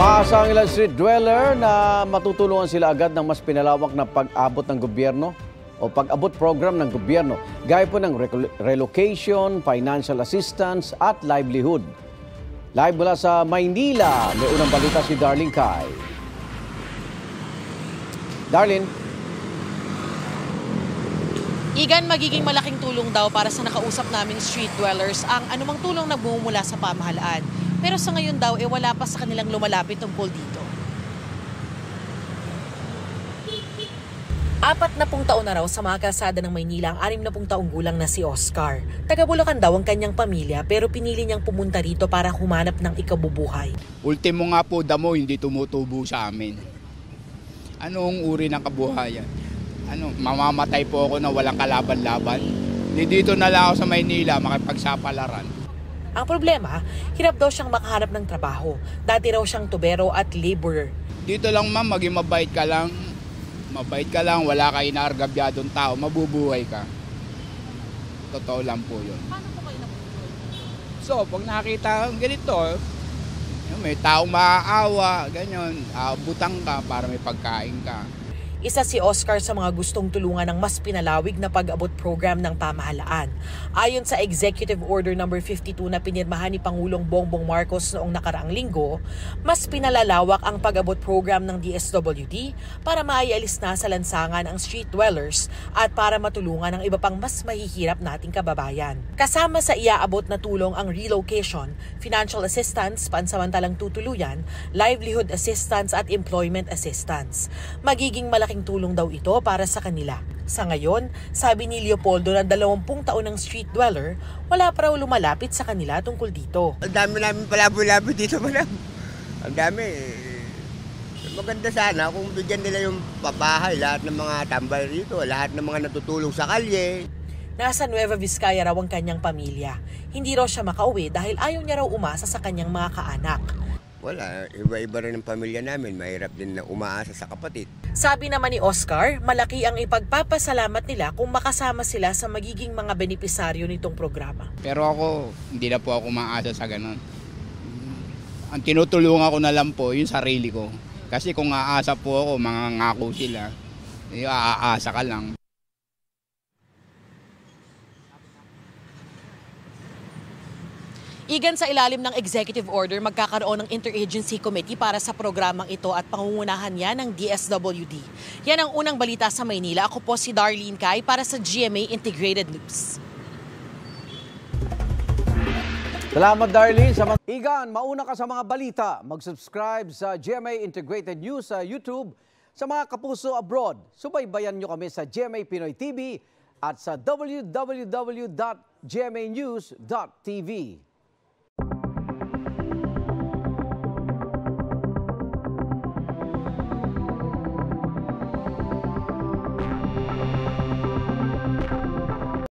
Umaasa ang ilang street dweller na matutulungan sila agad ng mas pinalawak na pag-abot ng gobyerno o pag-abot program ng gobyerno, gaya po ng relocation, financial assistance at livelihood. Live mula sa Maynila, may unang balita si Darlene Kai. Darlene. Igan, magiging malaking tulong daw para sa nakausap naming street dwellers ang anumang tulong na bumumula sa pamahalaan. Pero sa ngayon daw, wala pa sa kanilang lumalapit tungkol dito. 40 taon na raw sa mga kalsada ng Maynila ang 60 taong gulang na si Oscar. Taga Bulacan daw ang kanyang pamilya pero pinili niyang pumunta rito para humanap ng ikabubuhay. Ultimo nga po, damo hindi tumutubo sa amin. Anong uri ng kabuhayan? Mamamatay po ako na walang kalaban-laban. Dito na lang ako sa Maynila makipagsapalaran. Ang problema, hirap daw siyang makahanap ng trabaho. Dati raw siyang tubero at laborer. Dito lang ma'am, maging mabait ka lang. Mabait ka lang, wala ka inaargabyadong tao, mabubuhay ka. Totoo lang po yun. Paano po kayo nabubuhay? So, pag nakita ganito, may taong maaawa, ganyan, butang ka para may pagkain ka. Isa si Oscar sa mga gustong tulungan ng mas pinalawig na pag-abot program ng pamahalaan. Ayon sa Executive Order No. 52 na pinirmahan ni Pangulong Bongbong Marcos noong nakaraang linggo, mas pinalalawak ang pag-abot program ng DSWD para maialis na sa lansangan ang street dwellers at para matulungan ang iba pang mas mahihirap nating kababayan. Kasama sa iaabot na tulong ang relocation, financial assistance, pansamantalang tutuluyan, livelihood assistance at employment assistance. Magiging malaking tulong daw ito para sa kanila. Sa ngayon, sabi ni Leopoldo na 20 taon ng street dweller, wala pa raw lumalapit sa kanila tungkol dito. Ang dami namin palabo-labo dito, madam. Ang dami. Maganda sana kung bigyan nila yung pabahay, lahat ng mga tambay rito, lahat ng mga natutulong sa kalye. Nasa Nueva Vizcaya raw ang kanyang pamilya. Hindi raw siya makauwi dahil ayaw niya raw umasa sa kanyang mga kaanak. Wala, iba-iba rin ang pamilya namin. Mahirap din na umaasa sa kapatid. Sabi naman ni Oscar, malaki ang ipagpapasalamat nila kung makasama sila sa magiging mga benepisaryo nitong programa. Pero ako, hindi na po ako maasa sa ganun. Ang tinutulungan ko na lang po yung sarili ko. Kasi kung aasa po ako, mangangako sila, aasa ka lang. Igan, sa ilalim ng executive order, magkakaroon ng interagency committee para sa programang ito at pangungunahan yan ng DSWD. Yan ang unang balita sa Maynila. Ako po si Darlene Kai para sa GMA Integrated News. Salamat, Darlene. Igan, mauna ka sa mga balita. Mag-subscribe sa GMA Integrated News sa YouTube. Sa mga kapuso abroad, subaybayan nyo kami sa GMA Pinoy TV at sa www.gmanews.tv.